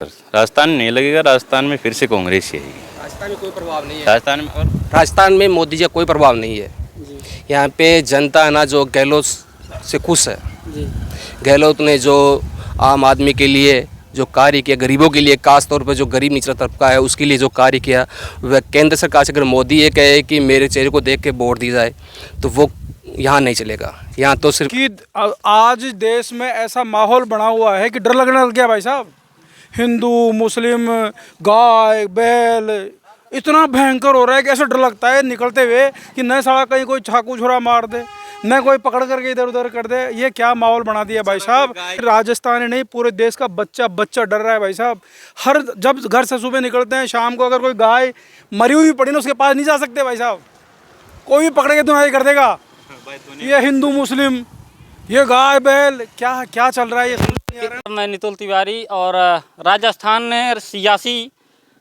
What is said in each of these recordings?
राजस्थान में नहीं लगेगा। राजस्थान में फिर से कांग्रेस ही आएगी। राजस्थान में कोई प्रभाव नहीं है। राजस्थान में और राजस्थान में मोदी जी का कोई प्रभाव नहीं है। यहाँ पे जनता है ना जो गहलोत से खुश है। गहलोत ने जो आम आदमी के लिए जो कार्य किया, गरीबों के लिए, खास तौर पर जो गरीब निचला तबका है उसके लिए जो कार्य किया, वह केंद्र सरकार से अगर मोदी ये कहे कि मेरे चेहरे को देख के वोट दी जाए तो वो यहाँ नहीं चलेगा। यहाँ तो सिर्फ कि आज देश में ऐसा माहौल बना हुआ है कि डर लगने लग गया भाई साहब। हिंदू मुस्लिम गाय बैल इतना भयंकर हो रहा है कि ऐसा डर लगता है निकलते हुए कि न साला कहीं कोई चाकू छुरा मार दे, न कोई पकड़ करके इधर उधर कर दे। ये क्या माहौल बना दिया भाई साहब। राजस्थान ही नहीं पूरे देश का बच्चा बच्चा डर रहा है भाई साहब। हर जब घर से सुबह निकलते हैं शाम को अगर कोई गाय मरी हुई पड़ी ना उसके पास नहीं जा सकते भाई साहब। कोई भी पकड़ के धुनाई कर देगा। ये हिंदू मुस्लिम ये गाय बैल क्या क्या चल रहा है ये समझ नहीं आ रहा है। मैं नितुल तिवारी और राजस्थान में सियासी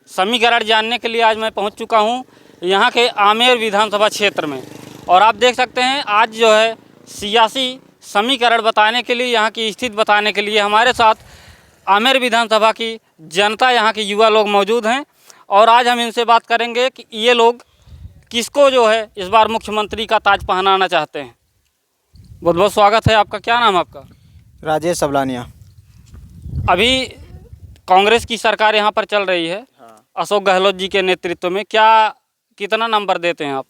समीकरण जानने के लिए आज मैं पहुंच चुका हूं यहां के आमेर विधानसभा क्षेत्र में। और आप देख सकते हैं आज जो है सियासी समीकरण बताने के लिए, यहां की स्थिति बताने के लिए हमारे साथ आमेर विधानसभा की जनता, यहां के युवा लोग मौजूद हैं। और आज हम इनसे बात करेंगे कि ये लोग किसको जो है इस बार मुख्यमंत्री का ताज पहनाना चाहते हैं। बहुत बहुत स्वागत है आपका। क्या नाम है आपका? राजेश सबलानिया। अभी कांग्रेस की सरकार यहाँ पर चल रही है। अशोक गहलोत जी के नेतृत्व में। क्या कितना नंबर देते हैं आप?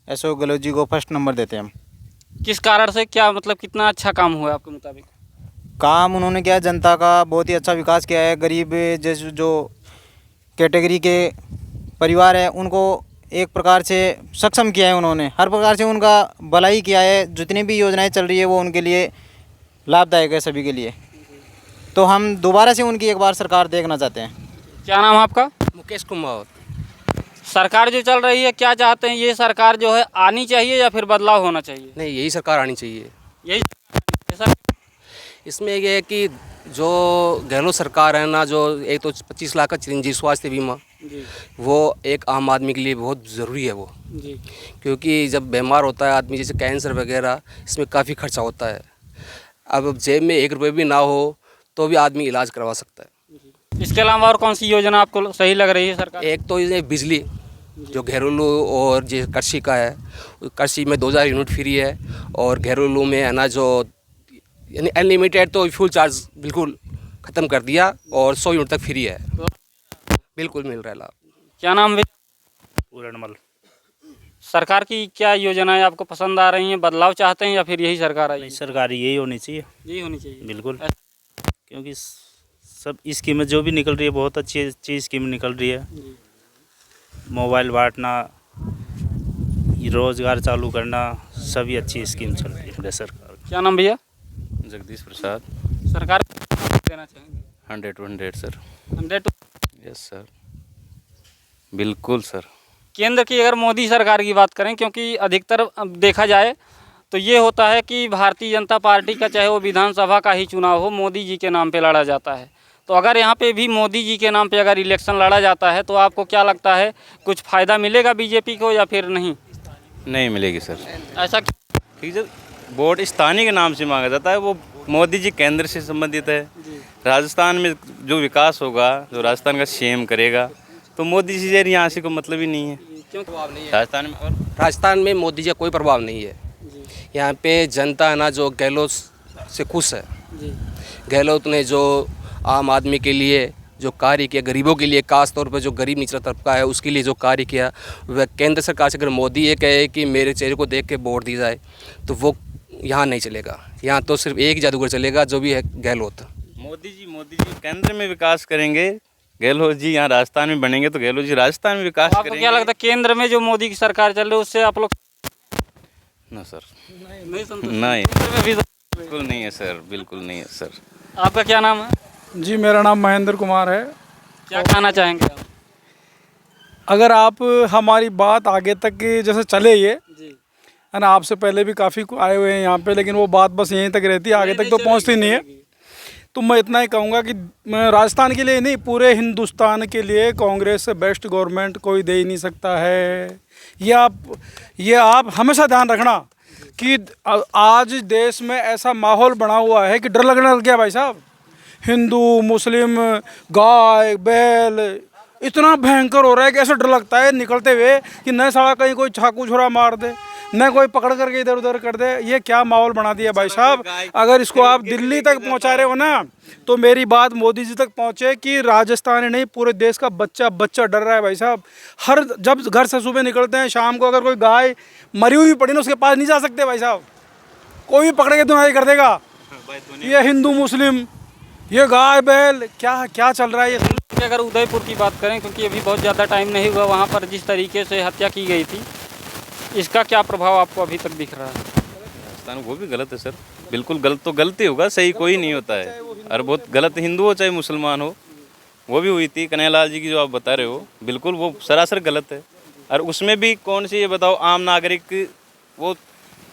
अशोक गहलोत जी को फर्स्ट नंबर देते हैं हम। किस कारण से, क्या मतलब कितना अच्छा काम हुआ है आपके मुताबिक? काम उन्होंने किया, जनता का बहुत ही अच्छा विकास किया है। गरीब जैसे जो कैटेगरी के परिवार है उनको एक प्रकार से सक्षम किया है उन्होंने। हर प्रकार से उनका भलाई किया है। जितनी भी योजनाएं चल रही है वो उनके लिए लाभदायक है सभी के लिए। तो हम दोबारा से उनकी एक बार सरकार देखना चाहते हैं। क्या नाम है आपका? मुकेश कुमार। सरकार जो चल रही है क्या चाहते हैं, ये सरकार जो है आनी चाहिए या फिर बदलाव होना चाहिए? नहीं, यही सरकार आनी चाहिए। यही ऐसा? इसमें ये है कि जो गहलोत सरकार है ना, जो एक तो 25 लाख का चिरंजीवी स्वास्थ्य बीमा, जी वो एक आम आदमी के लिए बहुत ज़रूरी है वो। जी। क्योंकि जब बीमार होता है आदमी, जैसे कैंसर वगैरह, इसमें काफ़ी खर्चा होता है। अब जेब में 1 रुपये भी ना हो तो भी आदमी इलाज करवा सकता है। इसके अलावा और कौन सी योजना आपको सही लग रही है सरकार? एक तो ये बिजली जो घरेलू और जो कृषि का है, कृषि में 2000 यूनिट फ्री है। और घरेलू में है ना जो यानी अनलिमिटेड, तो फ्यूल चार्ज बिल्कुल ख़त्म कर दिया और 100 यूनिट तक फ्री है। बिल्कुल मिल रहा है लाभ। क्या नाम है? पूरणमल। सरकार की क्या योजनाएं आपको पसंद आ रही हैं? बदलाव चाहते हैं या फिर यही सरकार आई? नहीं, सरकार यही होनी चाहिए। यही होनी चाहिए बिल्कुल। क्योंकि सब स्कीमें जो भी निकल रही है बहुत अच्छी अच्छी स्कीम निकल रही है। मोबाइल बांटना, रोजगार चालू करना, सभी अच्छी स्कीम चल रही है सरकार की। क्या नाम भैया? जगदीश प्रसाद। सरकार देना चाहेंगे 100 सर। 100। यस सर, बिल्कुल सर। केंद्र की अगर मोदी सरकार की बात करें, क्योंकि अधिकतर अब देखा जाए तो ये होता है कि भारतीय जनता पार्टी का चाहे वो विधानसभा का ही चुनाव हो, मोदी जी के नाम पे लड़ा जाता है। तो अगर यहाँ पे भी मोदी जी के नाम पे अगर इलेक्शन लड़ा जाता है तो आपको क्या लगता है, कुछ फ़ायदा मिलेगा बीजेपी को या फिर नहीं? नहीं मिलेगी सर। ऐसा ठीक है, वोट स्थानीय के नाम से मांगा जाता है। वो मोदी जी केंद्र से संबंधित है। राजस्थान में जो विकास होगा, जो राजस्थान का सीएम करेगा, तो मोदी जी से यहाँ से कोई मतलब ही नहीं है। क्यों? प्रभाव नहीं है। राजस्थान में और राजस्थान में मोदी जी का कोई प्रभाव नहीं है। यहाँ पे जनता है ना जो गहलोत से खुश है। गहलोत ने जो आम आदमी के लिए जो कार्य किया, गरीबों के लिए, खास तौर पर जो गरीब निचला तबका है उसके लिए जो कार्य किया, वह केंद्र सरकार से अगर मोदी ये कहे कि मेरे चेहरे को देख के वोट दी जाए तो वो यहाँ नहीं चलेगा। यहाँ तो सिर्फ एक जादूगर चलेगा जो भी है गहलोत। मोदी जी केंद्र में विकास करेंगे, गहलोत जी यहाँ राजस्थान में बनेंगे तो गहलोत जी राजस्थान में विकास आपको करेंगे। क्या लगता है केंद्र में जो मोदी की सरकार चल रही है उससे आप लोग ना सर, नहीं संतुष्ट? नहीं, केंद्र में भी बिल्कुल नहीं है सर, बिल्कुल नहीं है सर। आपका क्या नाम है? जी मेरा नाम महेंद्र कुमार है। क्या कहना चाहेंगे आप? अगर आप हमारी बात आगे तक जैसे चले ये जी है ना, आपसे पहले भी काफ़ी आए हुए हैं यहाँ पे, लेकिन वो बात बस यहीं तक रहती है, आगे तक तो पहुँचती नहीं है। तो मैं इतना ही कहूँगा कि मैं राजस्थान के लिए नहीं, पूरे हिंदुस्तान के लिए कांग्रेस से बेस्ट गवर्नमेंट कोई दे ही नहीं सकता है। ये आप हमेशा ध्यान रखना कि आज देश में ऐसा माहौल बना हुआ है कि डर लगने लग गया भाई साहब। हिंदू मुस्लिम गाय बैल इतना भयंकर हो रहा है कि ऐसा डर लगता है निकलते हुए कि न साला कहीं कोई चाकू छुरा मार दे, न कोई पकड़ करके इधर उधर कर दे। ये क्या माहौल बना दिया भाई साहब। अगर इसको आप दिल्ली तक पहुंचा रहे हो ना, तो मेरी बात मोदी जी तक पहुंचे कि राजस्थान ही नहीं पूरे देश का बच्चा बच्चा डर रहा है भाई साहब। हर जब घर से सुबह निकलते हैं, शाम को अगर कोई गाय मरी हुई पड़ी ना, उसके पास नहीं जा सकते भाई साहब, कोई भी पकड़ के तुम्हारी कर देगा। ये हिंदू मुस्लिम, ये गाय बैल, क्या क्या चल रहा है ये। अगर उदयपुर की बात करें, क्योंकि अभी बहुत ज़्यादा टाइम नहीं हुआ, वहाँ पर जिस तरीके से हत्या की गई थी, इसका क्या प्रभाव आपको अभी तक दिख रहा है? राजस्थान वो भी गलत है सर, बिल्कुल गलत तो गलती होगा, सही कोई नहीं होता है। और बहुत गलत हिंदू हो चाहे मुसलमान हो, वो भी हुई थी कन्हैयालाल जी की जो आप बता रहे हो, बिल्कुल वो सरासर गलत है। और उसमें भी कौन सी, ये बताओ, आम नागरिक वो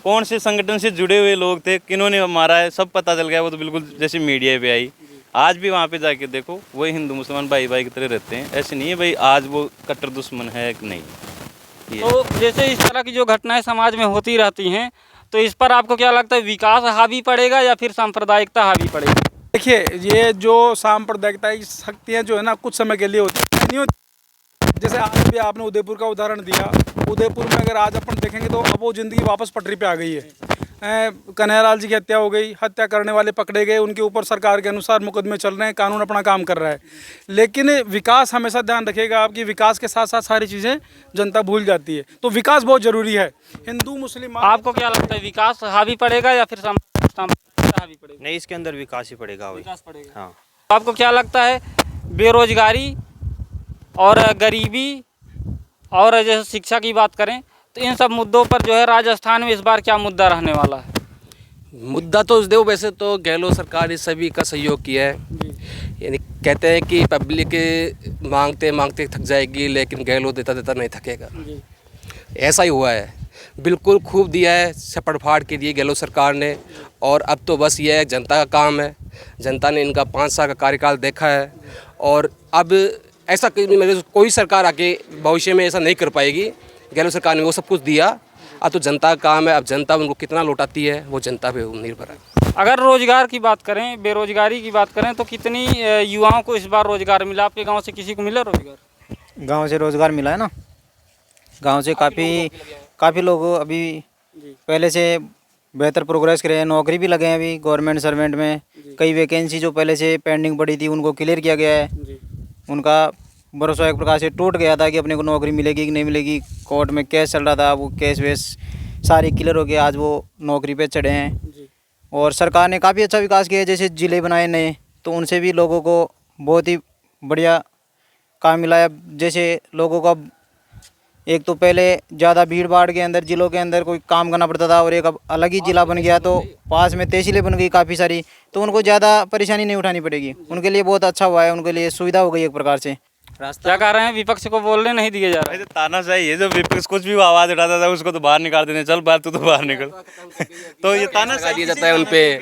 कौन से संगठन से जुड़े हुए लोग थे, किन्होंने मारा है, सब पता चल गया। वो तो बिल्कुल जैसे मीडिया पे आई, आज भी वहाँ पे जाके देखो वही हिंदू मुसलमान भाई भाई की तरह रहते हैं। ऐसे नहीं है भाई आज वो कट्टर दुश्मन है कि नहीं। तो जैसे इस तरह की जो घटनाएं समाज में होती रहती हैं, तो इस पर आपको क्या लगता है, विकास हावी पड़ेगा या फिर सांप्रदायिकता हावी पड़ेगी? देखिए, ये जो सांप्रदायिकता की शक्तियाँ जो है ना, कुछ समय के लिए होती है, नहीं होती। जैसे आज भी आपने उदयपुर का उदाहरण दिया, उदयपुर में अगर आज अपन देखेंगे तो अब वो ज़िंदगी वापस पटरी पे आ गई है। कन्हैयालाल जी की हत्या हो गई, हत्या करने वाले पकड़े गए, उनके ऊपर सरकार के अनुसार मुकदमे चल रहे हैं, कानून अपना काम कर रहा है। लेकिन विकास हमेशा ध्यान रखिएगा आप कि विकास के साथ साथ सारी चीज़ें जनता भूल जाती है, तो विकास बहुत ज़रूरी है। हिंदू मुस्लिम, आपको क्या लगता है, विकास हावी पड़ेगा या फिर सांप्रदायिकता हावी पड़ेगी? नहीं, इसके अंदर विकास ही पड़ेगा। विकास पड़ेगा। हाँ। आपको क्या लगता है, बेरोजगारी और गरीबी और जैसे शिक्षा की बात करें, तो इन सब मुद्दों पर जो है राजस्थान में इस बार क्या मुद्दा रहने वाला है? मुद्दा तो देखो, वैसे तो गहलोत सरकार ने सभी का सहयोग किया है। यानी कहते हैं कि पब्लिक मांगते मांगते थक जाएगी, लेकिन गहलोत देता देता नहीं थकेगा। ऐसा ही हुआ है, बिल्कुल खूब दिया है छप्पड़ फाड़ के लिए गहलोत सरकार ने। और अब तो बस ये है, जनता का काम है। जनता ने इनका 5 साल का कार्यकाल देखा है, और अब ऐसा कोई सरकार आके भविष्य में ऐसा नहीं कर पाएगी। गहलोत सरकार ने वो सब कुछ दिया, अब तो जनता का काम है। अब जनता उनको कितना लौटाती है वो जनता पे निर्भर है। अगर रोजगार की बात करें, बेरोजगारी की बात करें, तो कितनी युवाओं को इस बार रोजगार मिला? आपके गांव से किसी को मिला रोजगार? गांव से रोज़गार मिला है ना, गांव से काफ़ी लोग अभी पहले से बेहतर प्रोग्रेस करे हैं, नौकरी भी लगे हैं अभी गवर्नमेंट सर्वेंट में। कई वैकेंसी जो पहले से पेंडिंग पड़ी थी उनको क्लियर किया गया है। उनका भरोसा एक प्रकार से टूट गया था कि अपने को नौकरी मिलेगी कि नहीं मिलेगी, कोर्ट में केस चल रहा था, वो केस वेस सारे क्लियर हो गए, आज वो नौकरी पे चढ़े हैं। और सरकार ने काफ़ी अच्छा विकास किया है, जैसे ज़िले बनाए नए, तो उनसे भी लोगों को बहुत ही बढ़िया काम मिला है। जैसे लोगों का एक तो पहले ज़्यादा भीड़ भाड़ के अंदर ज़िलों के अंदर कोई काम करना पड़ता था, और एक अब अलग ही ज़िला बन गया, तो पास में तहसीलें बन गई काफ़ी सारी, तो उनको ज़्यादा परेशानी नहीं उठानी पड़ेगी। उनके लिए बहुत अच्छा हुआ है, उनके लिए सुविधा हो गई एक प्रकार से। क्या कह रहे हैं, विपक्ष को बोलने नहीं दिए जा रहे? तानाशाही है, जो विपक्ष कुछ भी आवाज़ उठाता था उसको तो बाहर निकाल देते, चल बाहर तू तो बाहर निकल। तो ये तानाशाही दिया जाता है उन पे।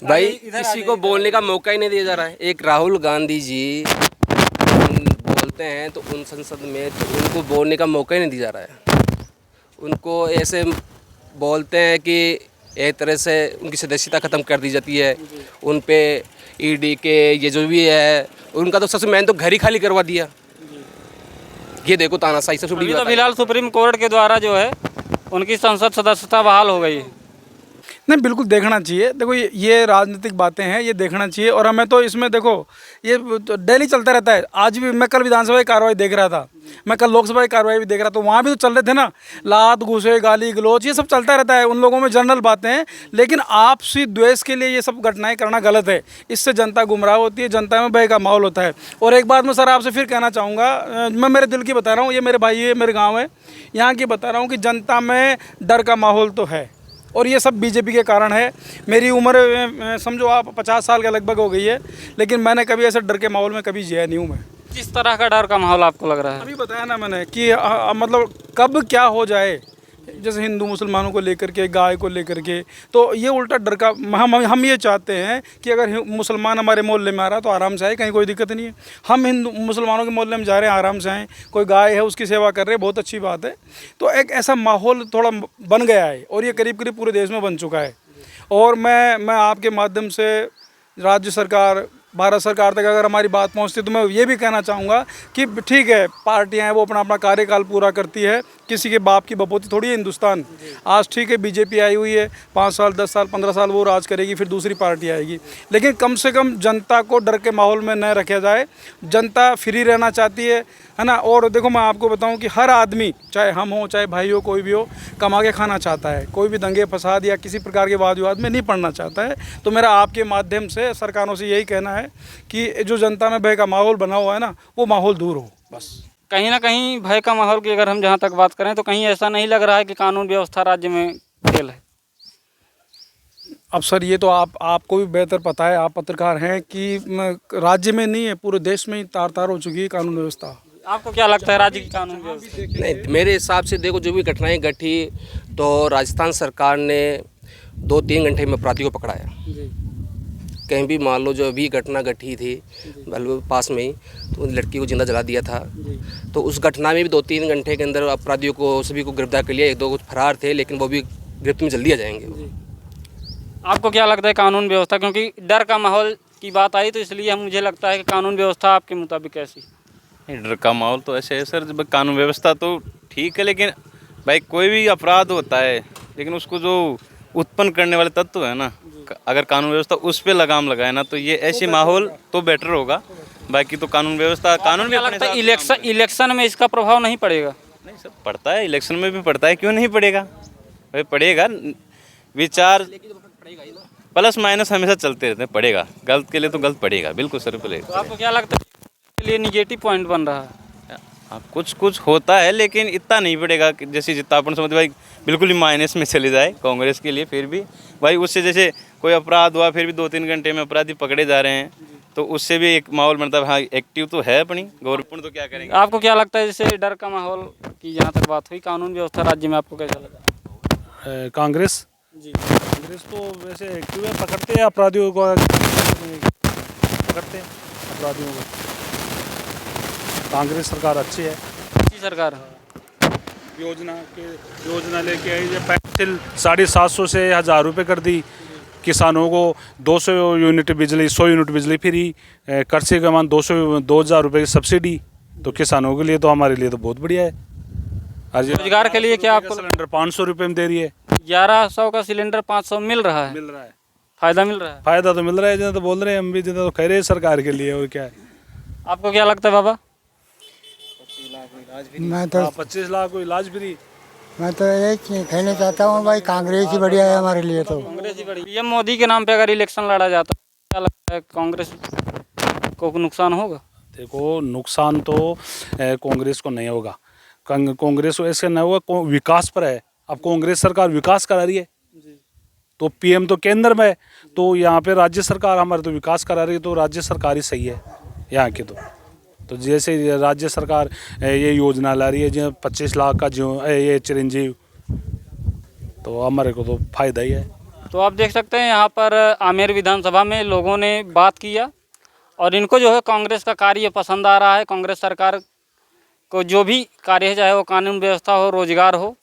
भाई किसी को बोलने का मौका ही नहीं दिया जा रहा है। एक राहुल गांधी जी बोलते हैं तो उन संसद में, तो उनको बोलने का मौका ही नहीं दिया जा रहा है। उनको ऐसे बोलते हैं कि एक तरह से उनकी सदस्यता ख़त्म कर दी जाती है। उन पे ईडी के ये जो भी है, उनका तो सबसे मैंने तो घर ही खाली करवा दिया। ये देखो तानाशाही सबसे बड़ी अभी बात तो है। फिलहाल सुप्रीम कोर्ट के द्वारा जो है उनकी संसद सदस्यता बहाल हो गई है। नहीं, बिल्कुल देखना चाहिए। देखो ये राजनीतिक बातें हैं, ये देखना चाहिए। और हमें तो इसमें देखो ये तो डेली चलता रहता है। आज भी मैं कल विधानसभा की कार्रवाई देख रहा था, मैं कल लोकसभा की कार्रवाई भी देख रहा था, तो वहाँ भी तो चल रहे थे ना, लात घूसे गाली गलौच, ये सब चलता रहता है। उन लोगों में जनरल बातें हैं, लेकिन आपसी द्वेष के लिए ये सब घटनाएं करना गलत है। इससे जनता गुमराह होती है, जनता में भय का माहौल होता है। और एक बात मैं सर आपसे फिर कहना चाहूँगा, मैं मेरे दिल की बता रहा हूँ, ये मेरे भाई है, मेरे गाँव है, यहाँ की बता रहा हूँ कि जनता में डर का माहौल तो है, और ये सब बीजेपी के कारण है। मेरी उम्र समझो आप 50 साल के लगभग हो गई है, लेकिन मैंने कभी ऐसे डर के माहौल में कभी जिया नहीं हूँ मैं। किस तरह का डर का माहौल आपको लग रहा है? अभी बताया ना मैंने कि मतलब कब क्या हो जाए, जैसे हिंदू मुसलमानों को लेकर के, गाय को लेकर के, तो ये उल्टा डर का हम ये चाहते हैं कि अगर मुसलमान हमारे मोहल्ले में आ रहा है तो आराम से आए, कहीं कोई दिक्कत नहीं है। हम हिंदू मुसलमानों के मोहल्ले में जा रहे हैं, आराम से आएँ। कोई गाय है उसकी सेवा कर रहे हैं, बहुत अच्छी बात है। तो एक ऐसा माहौल थोड़ा बन गया है, और ये करीब करीब पूरे देश में बन चुका है। और मैं आपके माध्यम से राज्य सरकार, भारत सरकार तक अगर हमारी बात पहुंचती तो मैं ये भी कहना चाहूँगा कि ठीक है, पार्टियां हैं वो अपना अपना कार्यकाल पूरा करती है, किसी के बाप की बपोती थोड़ी है हिंदुस्तान। आज ठीक है बीजेपी आई हुई है, 5 साल 10 साल 15 साल वो राज करेगी, फिर दूसरी पार्टी आएगी, लेकिन कम से कम जनता को डर के माहौल में न रखा जाए। जनता फ्री रहना चाहती है ना। और देखो मैं आपको बताऊं कि हर आदमी, चाहे हम हो चाहे भाई हो, कोई भी हो, कमा के खाना चाहता है, कोई भी दंगे फसाद या किसी प्रकार के वाद विवाद में नहीं पड़ना चाहता है। तो मेरा आपके माध्यम से सरकारों से यही कहना है कि जो जनता में भय का माहौल बना हुआ है ना, वो माहौल दूर हो बस। कहीं ना कहीं भय का माहौल की अगर हम जहाँ तक बात करें तो कहीं ऐसा नहीं लग रहा है कि कानून व्यवस्था राज्य में फेल है। अब सर ये तो आपको भी बेहतर पता है, आप पत्रकार हैं, कि राज्य में नहीं है पूरे देश में ही तार तार हो चुकी है कानून व्यवस्था। आपको क्या लगता है राज्य की कानून व्यवस्था? नहीं, मेरे हिसाब से देखो, जो भी घटनाएं घटी तो राजस्थान सरकार ने 2-3 घंटे में अपराधी को पकड़ाया। कहीं भी मान लो जो अभी घटना घटी थी बल्लभ पास में ही, तो उन लड़की को जिंदा जला दिया था। तो उस घटना में भी 2-3 घंटे के अंदर अपराधियों को सभी को गिरफ्तार कर लिया। 1-2 कुछ फरार थे, लेकिन वो भी गिरफ्त में जल्दी आ जाएंगे। आपको क्या लगता है कानून व्यवस्था, क्योंकि डर का माहौल की बात आई तो इसलिए मुझे लगता है कि कानून व्यवस्था आपके मुताबिक कैसी? नहीं, डर का माहौल तो ऐसे है सर, जब कानून व्यवस्था तो ठीक है, लेकिन भाई कोई भी अपराध होता है, लेकिन उसको जो उत्पन्न करने वाले तत्व है ना, अगर कानून व्यवस्था उस पर लगाम लगाए ना, तो ये ऐसी माहौल तो बेटर होगा। बाकी तो कानून व्यवस्था, कानून भी क्या लगता है इलेक्शन में इसका प्रभाव नहीं पड़ेगा? नहीं सर, पड़ता है, इलेक्शन में भी पड़ता है, क्यों नहीं पड़ेगा भाई, पड़ेगा। विचार प्लस माइनस हमेशा चलते रहते हैं, पड़ेगा, गलत के लिए तो गलत पड़ेगा, बिल्कुल सर पड़ेगा। तो आपको क्या लगता है इसके लिए निगेटिव पॉइंट बन रहा है? हाँ, कुछ कुछ होता है, लेकिन इतना नहीं पड़ेगा कि जैसे जितना अपन समझते भाई बिल्कुल ही माइनस में चले जाए कांग्रेस के लिए। फिर भी भाई उससे जैसे कोई अपराध हुआ, फिर भी 2-3 घंटे में अपराधी पकड़े जा रहे हैं, तो उससे भी एक माहौल बनता है, हाँ एक्टिव तो है अपनी गवर्नमेंट, तो क्या करेंगे। आपको क्या लगता है जैसे डर का माहौल की जहाँ तक बात हुई, कानून व्यवस्था राज्य में आपको कैसा लगा? कांग्रेस तो वैसे एक्टिव है, पकड़ते हैं अपराधियों को, पकड़ते हैं अपराधियों को। कांग्रेस सरकार अच्छी है। अच्छी सरकार है। योजना लेके आई है, पेंसिल 750 से 1000 रुपये कर दी। किसानों को 200 यूनिट बिजली, 100 यूनिट बिजली फ्री, कृषि के मान 2000 रुपये की सब्सिडी। तो किसानों के लिए तो, हमारे लिए तो बहुत बढ़िया है। रोजगार के लिए क्या आपको सिलेंडर 500 रुपये में दे रही है। 1100 का सिलेंडर 500 मिल रहा है। फायदा मिल रहा है। फायदा तो मिल रहा है, जितना तो बोल रहे हैं हम भी, जितना तो कह रहे हैं सरकार के लिए, और क्या है। आपको क्या लगता है बाबा? मैं तो 25 लाख को इलाज फ्री। मैं तो यही कहना चाहता हूँ भाई, कांग्रेस ही बढ़िया है हमारे लिए। तो कांग्रेस ही बड़ी। पीएम मोदी के नाम पे अगर इलेक्शन लड़ा जाता है, क्या लगता है कांग्रेस को नुकसान होगा? देखो, नुकसान तो कांग्रेस को नहीं होगा। कांग्रेस को ऐसे नहीं होगा, विकास पर है। अब कांग्रेस सरकार विकास करा रही है, तो पीएम तो केंद्र में है, तो यहाँ पे राज्य सरकार हमारे तो विकास करा रही है, तो राज्य सरकार ही सही है यहाँ की। तो जैसे राज्य सरकार ये योजना ला रही है, जो 25 लाख का जो ये चिरंजीव, तो हमारे को तो फायदा ही है। तो आप देख सकते हैं यहाँ पर आमेर विधानसभा में लोगों ने बात किया, और इनको जो है कांग्रेस का कार्य पसंद आ रहा है। कांग्रेस सरकार को जो भी कार्य है, चाहे वो कानून व्यवस्था हो, रोजगार हो,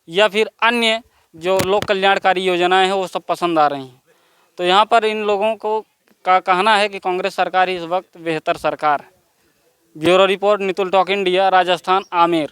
या फिर अन्य जो लोक कल्याणकारी योजनाएं हैं, वो सब पसंद आ रही हैं। तो यहाँ पर इन लोगों को का कहना है कि कांग्रेस सरकार ही इस वक्त बेहतर सरकार है। Bureau report, Nitul talk India, Rajasthan, Amer.